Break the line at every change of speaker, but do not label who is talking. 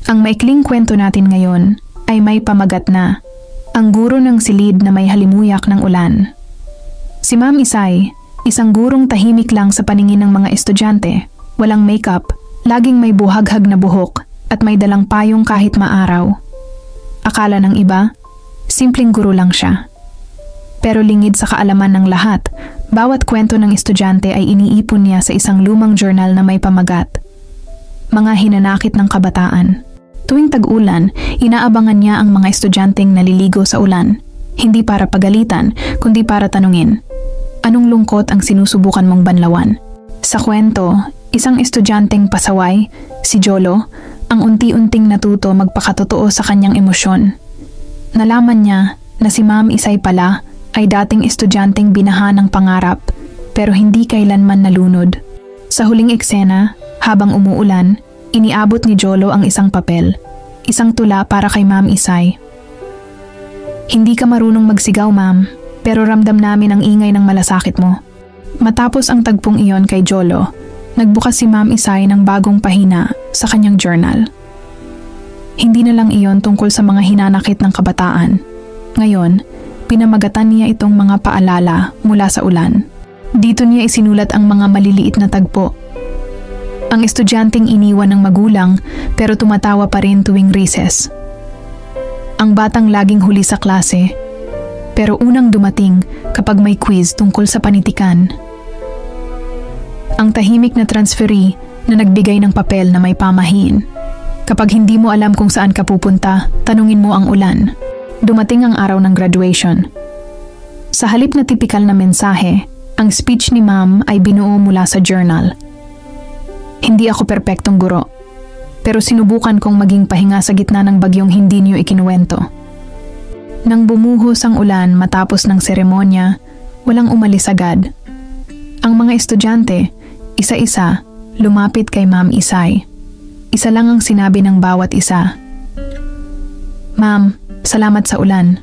Ang maikling kwento natin ngayon ay may pamagat na, ang guro ng silid na may halimuyak ng ulan. Si Ma'am Isay, isang gurong tahimik lang sa paningin ng mga estudyante, walang makeup, laging may buhaghag na buhok at may dalang payong kahit maaraw. Akala ng iba, simpleng guro lang siya. Pero lingid sa kaalaman ng lahat, bawat kwento ng estudyante ay iniipon niya sa isang lumang journal na may pamagat. Mga hinanakit ng kabataan. Tuwing tag-ulan, inaabangan niya ang mga estudyanteng naliligo sa ulan. Hindi para pagalitan, kundi para tanungin, anong lungkot ang sinusubukan mong banlawan? Sa kwento, isang estudyanteng pasaway, si Jolo, ang unti-unting natuto magpakatotoo sa kanyang emosyon. Nalaman niya na si Ma'am Isay pala ay dating estudyanteng binaha ng pangarap pero hindi kailanman nalunod. Sa huling eksena, habang umuulan, iniabot ni Jolo ang isang papel, isang tula para kay Ma'am Isay. Hindi ka marunong magsigaw, ma'am, pero ramdam namin ang ingay ng malasakit mo. Matapos ang tagpong iyon kay Jolo, nagbukas si Ma'am Isay ng bagong pahina sa kanyang journal. Hindi na lang iyon tungkol sa mga hinanakit ng kabataan. Ngayon, pinamagatan niya itong mga paalala mula sa ulan. Dito niya isinulat ang mga maliliit na tagpo. Ang estudyanteng iniwan ng magulang pero tumatawa pa rin tuwing recess. Ang batang laging huli sa klase pero unang dumating kapag may quiz tungkol sa panitikan. Ang tahimik na transferee na nagbigay ng papel na may pamahiin. Kapag hindi mo alam kung saan ka pupunta, tanungin mo ang ulan. Dumating ang araw ng graduation. Sa halip na tipikal na mensahe, ang speech ni Ma'am ay binuo mula sa journal. Hindi ako perpektong guro, pero sinubukan kong maging pahinga sa gitna ng bagyong hindi niyo ikinuwento. Nang bumuhos ang ulan matapos ng seremonya, walang umalis agad. Ang mga estudyante, isa-isa, lumapit kay Ma'am Isay. Isa lang ang sinabi ng bawat isa. Ma'am, salamat sa ulan.